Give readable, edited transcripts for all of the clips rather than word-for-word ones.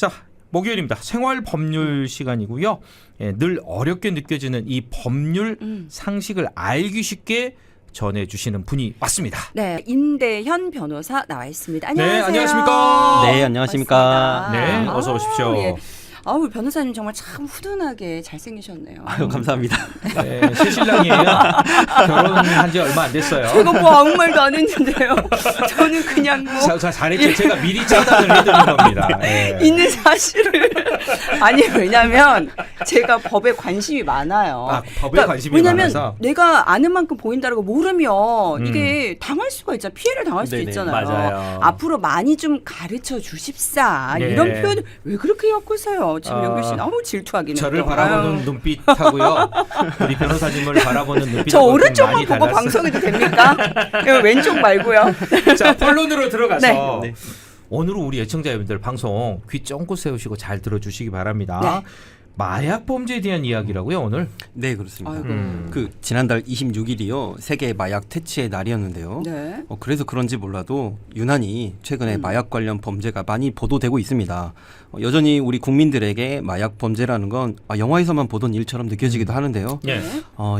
자, 목요일입니다. 생활법률 시간이고요. 예, 늘 어렵게 느껴지는 이 법률 상식을 알기 쉽게 전해주시는 분이 왔습니다. 네, 임대현 변호사 나와 있습니다. 안녕하세요. 네, 안녕하십니까? 네, 안녕하십니까? 네, 어서 오십시오. 예. 아우, 변호사님 정말 참 훈훈하게 잘생기셨네요. 아유, 감사합니다. 네, 새신랑이에요. 결혼한 지 얼마 안 됐어요. 제가 뭐 아무 말도 안 했는데요. 저는 그냥 뭐 잘했죠. 제가 미리 차단을 해드린 겁니다. 네. 있는 사실을 아니 왜냐면 제가 법에 관심이 많아요. 아, 법에 관심이 왜냐면 많아서? 내가 아는 만큼 보인다라고 모르면 이게 당할 수가 있잖아. 피해를 당할 수 네네, 있잖아요. 맞아요. 앞으로 많이 좀 가르쳐 주십사. 네. 이런 표현 왜 그렇게 엮으세요? 지금 영규 씨 너무 질투하기는. 저를 또. 바라보는 아유. 눈빛하고요. 우리 변호사님을 바라보는 눈빛하고 저 오른쪽만 많이 보고 달랐어요. 방송해도 됩니까? 왼쪽 말고요. 자, 본론으로 들어가서 네. 오늘은 우리 애청자 여러분들 방송 귀 쫑긋 세우시고 잘 들어주시기 바랍니다. 네. 마약 범죄에 대한 이야기라고요, 오늘? 네, 그렇습니다. 아이고. 그 지난달 26일이요. 세계 마약 퇴치의 날이었는데요. 네. 그래서 그런지 몰라도 유난히 최근에 마약 관련 범죄가 많이 보도되고 있습니다. 여전히 우리 국민들에게 마약 범죄라는 건 영화에서만 보던 일처럼 느껴지기도 하는데요. 예.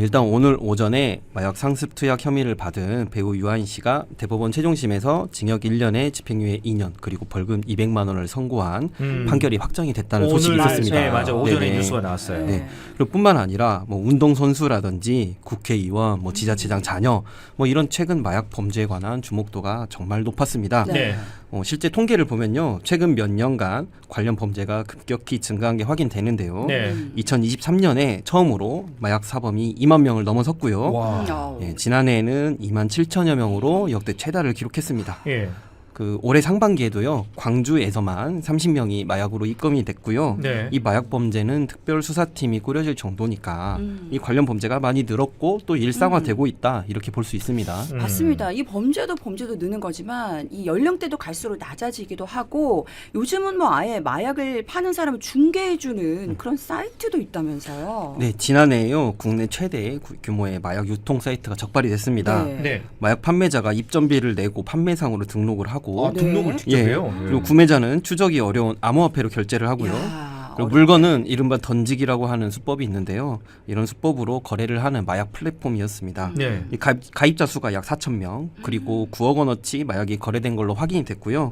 일단 오늘 오전에 마약 상습 투약 혐의를 받은 배우 유아인 씨가 대법원 최종심에서 징역 1년에 집행유예 2년 그리고 벌금 200만 원을 선고한 판결이 확정이 됐다는 소식이 오늘, 있었습니다. 네, 맞아. 오전에 네네. 뉴스가 나왔어요. 네. 그리고 뿐만 아니라 뭐 운동 선수라든지 국회의원, 뭐 지자체장 자녀, 뭐 이런 최근 마약 범죄에 관한 주목도가 정말 높았습니다. 네. 실제 통계를 보면요, 최근 몇 년간 관련 범죄가 급격히 증가한 게 확인되는데요. 네. 2023년에 처음으로 마약 사범이 2만 명을 넘어섰고요. 와. 예, 지난해에는 2만 7천여 명으로 역대 최다를 기록했습니다. 예. 그 올해 상반기에도요, 광주에서만 30명이 마약으로 입건이 됐고요. 네. 이 마약 범죄는 특별 수사팀이 꾸려질 정도니까 이 관련 범죄가 많이 늘었고 또 일상화되고 있다 이렇게 볼 수 있습니다. 맞습니다. 이 범죄도 느는 거지만 이 연령대도 갈수록 낮아지기도 하고 요즘은 뭐 아예 마약을 파는 사람을 중개해주는 그런 사이트도 있다면서요. 네, 지난해에요, 국내 최대 규모의 마약 유통 사이트가 적발이 됐습니다. 네. 네. 마약 판매자가 입점비를 내고 판매상으로 등록을 하고 아, 등록을 직접 예, 해요? 그리고 구매자는 추적이 어려운 암호화폐로 결제를 하고요. 이야, 그리고 물건은 이른바 던지기라고 하는 수법이 있는데요. 이런 수법으로 거래를 하는 마약 플랫폼이었습니다. 네. 이 가입자 수가 약 4천 명, 그리고 9억 원어치 마약이 거래된 걸로 확인이 됐고요.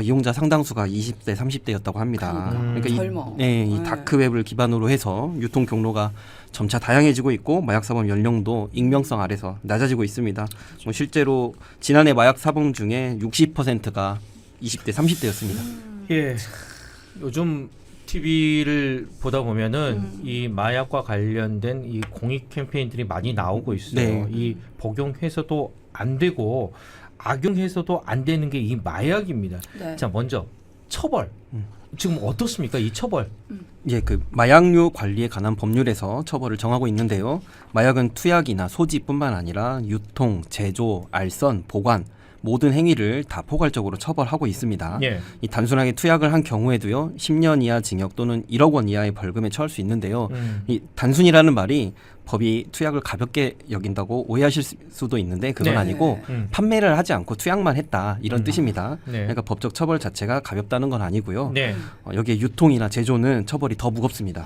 이용자 상당수가 20대, 30대였다고 합니다. 그러니까 이, 젊어. 이 다크웹을 기반으로 해서 유통 경로가 점차 다양해지고 있고 마약 사범 연령도 익명성 아래서 낮아지고 있습니다. 뭐 실제로 지난해 마약 사범 중에 60%가 20대, 30대였습니다. 예. 요즘 TV를 보다 보면은 이 마약과 관련된 이 공익 캠페인들이 많이 나오고 있어요. 네. 이 복용해서도 안 되고 악용해서도 안 되는 게 이 마약입니다. 네. 자, 먼저 처벌. 지금 어떻습니까? 이 처벌. 예, 그 마약류 관리에 관한 법률에서 처벌을 정하고 있는데요. 마약은 투약이나 소지뿐만 아니라 유통, 제조, 알선, 보관 모든 행위를 다 포괄적으로 처벌하고 있습니다. 예. 이 단순하게 투약을 한 경우에도요, 10년 이하 징역 또는 1억 원 이하의 벌금에 처할 수 있는데요. 이 단순이라는 말이 법이 투약을 가볍게 여긴다고 오해하실 수도 있는데 그건 네. 아니고 판매를 하지 않고 투약만 했다 이런 뜻입니다. 네. 그러니까 법적 처벌 자체가 가볍다는 건 아니고요. 네. 여기에 유통이나 제조는 처벌이 더 무겁습니다.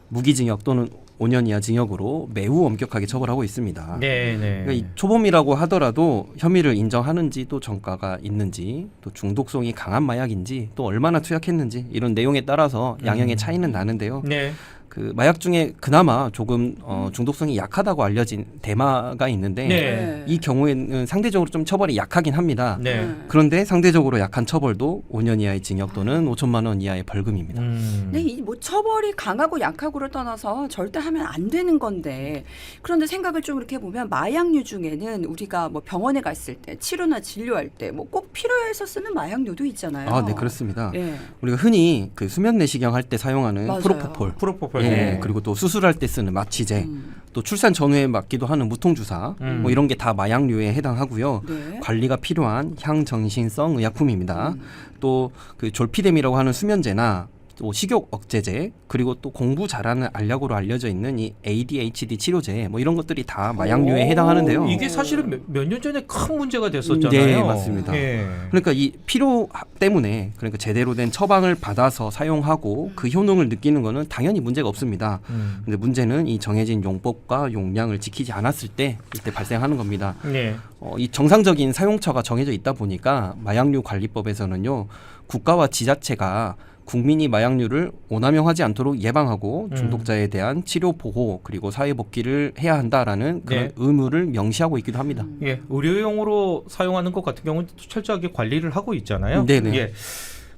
무기징역 또는 5년 이하 징역으로 매우 엄격하게 처벌하고 있습니다. 네, 네. 그러니까 이 초범이라고 하더라도 혐의를 인정하는지 또 전과가 있는지 또 중독성이 강한 마약인지 또 얼마나 투약했는지 이런 내용에 따라서 양형의 차이는 나는데요. 네. 그 마약 중에 그나마 조금 중독성이 약하다고 알려진 대마가 있는데 네. 이 경우에는 상대적으로 좀 처벌이 약하긴 합니다. 네. 그런데 상대적으로 약한 처벌도 5년 이하의 징역 또는 5천만 원 이하의 벌금입니다. 근데 이 뭐 처벌이 강하고 약하고를 떠나서 절대 하면 안 되는 건데 그런데 생각을 좀 이렇게 해보면 마약류 중에는 우리가 뭐 병원에 갔을 때 치료나 진료할 때 뭐 꼭 필요해서 쓰는 마약류도 있잖아요. 아, 네, 그렇습니다. 예. 우리가 흔히 그 수면 내시경 할 때 사용하는 맞아요. 프로포폴, 프로포폴. 예, 네. 그리고 또 수술할 때 쓰는 마취제, 또 출산 전후에 맞기도 하는 무통주사, 뭐 이런 게 다 마약류에 해당하고요. 네. 관리가 필요한 향정신성 의약품입니다. 또 그 졸피뎀이라고 하는 수면제나 또 식욕 억제제, 그리고 또 공부 잘하는 알약으로 알려져 있는 이 ADHD 치료제, 뭐 이런 것들이 다 마약류에 해당하는데요. 이게 사실은 몇 년 전에 큰 문제가 됐었잖아요. 네, 맞습니다. 예. 그러니까 이 필요 때문에, 그러니까 제대로 된 처방을 받아서 사용하고 그 효능을 느끼는 거는 당연히 문제가 없습니다. 근데 문제는 이 정해진 용법과 용량을 지키지 않았을 때 이때 발생하는 겁니다. 네. 이 정상적인 사용처가 정해져 있다 보니까 마약류 관리법에서는요, 국가와 지자체가 국민이 마약류를 오남용하지 않도록 예방하고 중독자에 대한 치료 보호 그리고 사회 복귀를 해야 한다라는 그런 네. 의무를 명시하고 있기도 합니다. 예, 의료용으로 사용하는 것 같은 경우는 철저하게 관리를 하고 있잖아요. 네네. 예.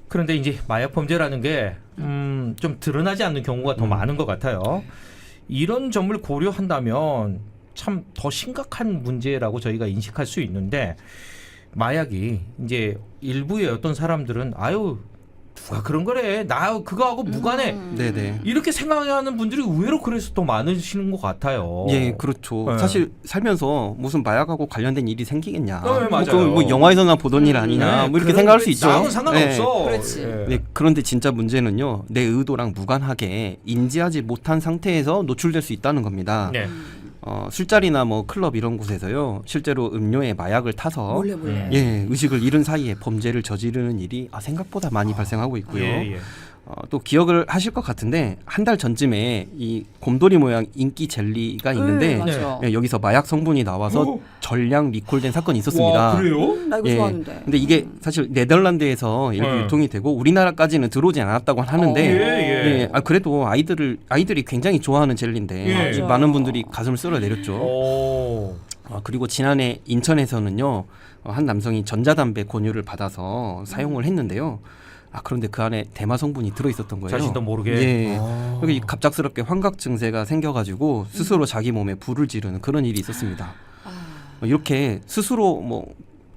그런데 이제 마약 범죄라는 게 좀 드러나지 않는 경우가 더 많은 것 같아요. 이런 점을 고려한다면 참 더 심각한 문제라고 저희가 인식할 수 있는데, 마약이 이제 일부의 어떤 사람들은 아유 누가 그런 거래, 나 그거하고 무관해, 네네. 이렇게 생각하는 분들이 의외로 그래서 더 많으시는 것 같아요. 예, 그렇죠. 네. 사실 살면서 무슨 마약하고 관련된 일이 생기겠냐. 네, 맞아요. 그건 뭐 영화에서나 보던 일 아니냐. 뭐 이렇게 생각할 수 있죠. 나하고 상관없어. 네. 그렇지. 예. 네, 그런데 진짜 문제는요, 내 의도랑 무관하게 인지하지 못한 상태에서 노출될 수 있다는 겁니다. 네. 술자리나 뭐 클럽 이런 곳에서요, 실제로 음료에 마약을 타서 몰래. 예, 의식을 잃은 사이에 범죄를 저지르는 일이 생각보다 많이 발생하고 있고요. 예, 예. 또 기억을 하실 것 같은데 한 달 전쯤에 이 곰돌이 모양 인기 젤리가 있는데 맞아. 예, 여기서 마약 성분이 나와서 전량 리콜된 사건이 있었습니다. 와, 그래요? 나 이거 예. 좋아하는데. 근데 이게 사실 네덜란드에서 일부 유통이 되고 우리나라까지는 들어오지 않았다고 하는데 예. 그래도 아이들이 굉장히 좋아하는 젤리인데 예. 이 많은 분들이 가슴을 쓸어내렸죠. 오. 그리고 지난해 인천에서는요, 한 남성이 전자담배 권유를 받아서 사용을 했는데요. 그런데 그 안에 대마 성분이 들어있었던 거예요. 자신도 모르게. 예. 그리고 갑작스럽게 환각 증세가 생겨가지고 스스로 자기 몸에 불을 지르는 그런 일이 있었습니다. 이렇게 스스로 뭐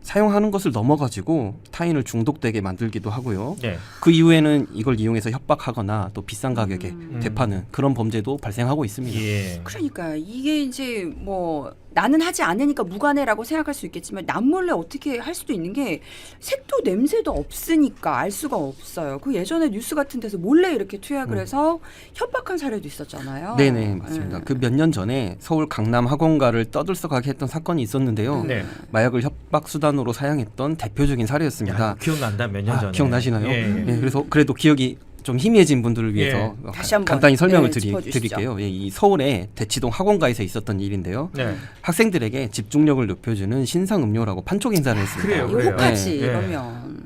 사용하는 것을 넘어가지고 타인을 중독되게 만들기도 하고요. 네. 그 이후에는 이걸 이용해서 협박하거나 또 비싼 가격에 되파는 그런 범죄도 발생하고 있습니다. 예. 그러니까 이게 이제 뭐 나는 하지 않으니까 무관해라고 생각할 수 있겠지만 남몰래 어떻게 할 수도 있는 게 색도 냄새도 없으니까 알 수가 없어요. 그 예전에 뉴스 같은 데서 몰래 이렇게 투약을 해서 협박한 사례도 있었잖아요. 네네, 맞습니다. 네. 그 몇 년 전에 서울 강남 학원가를 떠들썩하게 했던 사건이 있었는데요. 네. 마약을 협박 수단으로 사용했던 대표적인 사례였습니다. 야, 기억난다, 몇 년 전에. 기억나시나요? 예. 예, 그래서 그래도 기억이 좀 희미해진 분들을 위해서 다시 한번, 간단히 설명을 짚어주시죠. 드릴게요. 예, 이 서울의 대치동 학원가에서 있었던 일인데요. 네. 학생들에게 집중력을 높여주는 신상 음료라고 판촉 인사를 했습니다. 그래요, 이거 그래요. 혹하지 예. 이러면.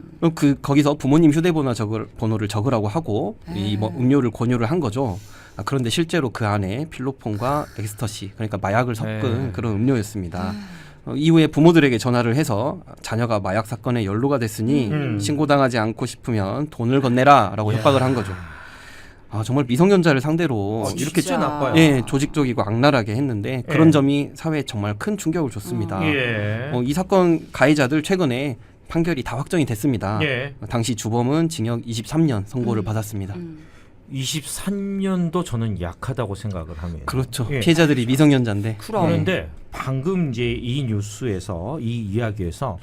거기서 부모님 번호를 적으라고 하고 이 뭐 네. 음료를 권유를 한 거죠. 그런데 실제로 그 안에 필로폰과 엑스터시, 그러니까 마약을 섞은 네. 그런 음료였습니다. 이후에 부모들에게 전화를 해서 자녀가 마약 사건에 연루가 됐으니 신고당하지 않고 싶으면 돈을 건네라라고 협박을 한 거죠. 정말 미성년자를 상대로 이렇게 진짜 나빠요. 조직적이고 악랄하게 했는데 그런 점이 사회에 정말 큰 충격을 줬습니다. 예. 이 사건 가해자들 최근에 판결이 다 확정이 됐습니다. 예. 당시 주범은 징역 23년 선고를 받았습니다. 23년도 저는 약하다고 생각을 합니다. 그렇죠. 예. 피해자들이 미성년자인데. 그런데 방금 이제 이 뉴스에서 이 이야기에서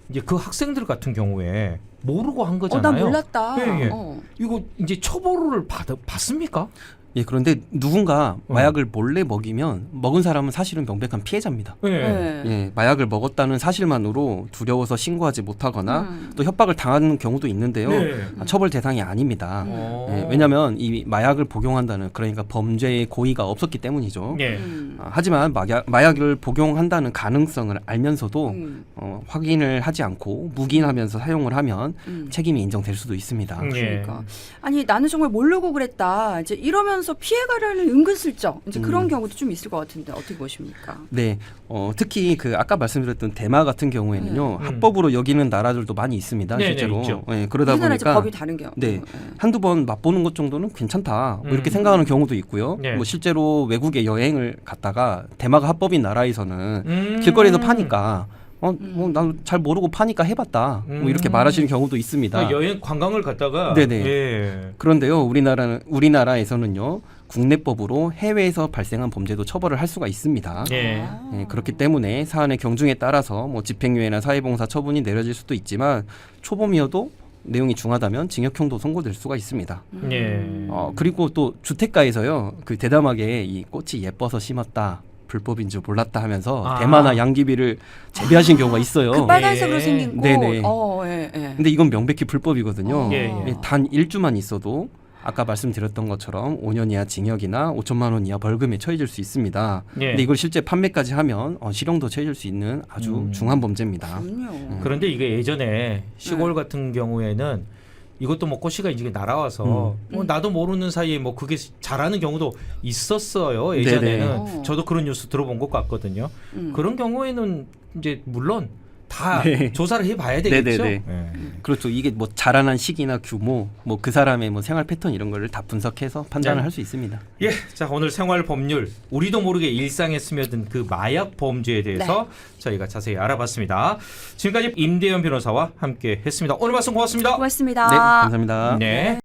이제 그 학생들 같은 경우에 모르고 한 거잖아요. 난 몰랐다. 예, 예. 이거 이제 처벌을 받습니까? 예, 그런데 누군가 마약을 몰래 먹이면 먹은 사람은 사실은 명백한 피해자입니다. 예. 네. 예, 마약을 먹었다는 사실만으로 두려워서 신고하지 못하거나 또 협박을 당하는 경우도 있는데요. 네. 처벌 대상이 아닙니다. 어. 예, 왜냐하면 이 마약을 복용한다는, 그러니까 범죄의 고의가 없었기 때문이죠. 예. 하지만 마약을 복용한다는 가능성을 알면서도 확인을 하지 않고 묵인하면서 사용을 하면 책임이 인정될 수도 있습니다. 그러니까 아니 나는 정말 모르고 그랬다. 이제 이러면서 피해가려는 은근슬쩍 이제 그런 경우도 좀 있을 것 같은데 어떻게 보십니까? 네, 특히 그 아까 말씀드렸던 대마 같은 경우에는요, 합법으로 여기는 나라들도 많이 있습니다. 네, 실제로. 네, 있죠. 예, 그러다 우리나라 이제 보니까 법이 다른 경우. 네, 한두 번 맛보는 것 정도는 괜찮다, 뭐 이렇게 생각하는 경우도 있고요. 네. 뭐 실제로 외국에 여행을 갔다가 대마가 합법인 나라에서는 길거리에서 파니까 난 잘 모르고 파니까 해봤다, 뭐 이렇게 말하시는 경우도 있습니다. 여행 관광을 갔다가 네네. 예. 그런데요, 우리나라에서는요, 국내법으로 해외에서 발생한 범죄도 처벌을 할 수가 있습니다. 예. 예, 그렇기 때문에 사안의 경중에 따라서 뭐 집행유예나 사회봉사 처분이 내려질 수도 있지만 초범이어도 내용이 중하다면 징역형도 선고될 수가 있습니다. 예. 그리고 또 주택가에서요, 그 대담하게 이 꽃이 예뻐서 심었다, 불법인 줄 몰랐다 하면서 아. 대마나 양귀비를 재배하신 경우가 있어요. 그 빨간색으로 예. 생긴 꽃. 네네. 예, 예. 근데 이건 명백히 불법이거든요. 예, 예. 단 1주만 있어도 아까 말씀드렸던 것처럼 5년 이하 징역이나 5천만 원 이하 벌금에 처해질 수 있습니다. 예. 근데 이걸 실제 판매까지 하면 실형도 처해질 수 있는 아주 중한 범죄입니다. 그럼요. 그런데 이게 예전에 시골 같은 경우에는 이것도 뭐 꽃이가 이제 날아와서 나도 모르는 사이에 뭐 그게 자라는 경우도 있었어요. 예전에는 네네. 저도 그런 뉴스 들어본 것 같거든요. 그런 경우에는 이제 물론 다 네. 조사를 해봐야 되겠죠. 네네네. 예. 그렇죠. 이게 뭐 자라난 시기나 규모, 뭐 그 사람의 뭐 생활 패턴 이런 거를 다 분석해서 판단을 네. 할 수 있습니다. 예, 자 오늘 생활 법률 우리도 모르게 일상에 스며든 그 마약 범죄에 대해서 저희가 자세히 알아봤습니다. 지금까지 임대현 변호사와 함께했습니다. 오늘 말씀 고맙습니다. 고맙습니다. 네, 감사합니다. 네.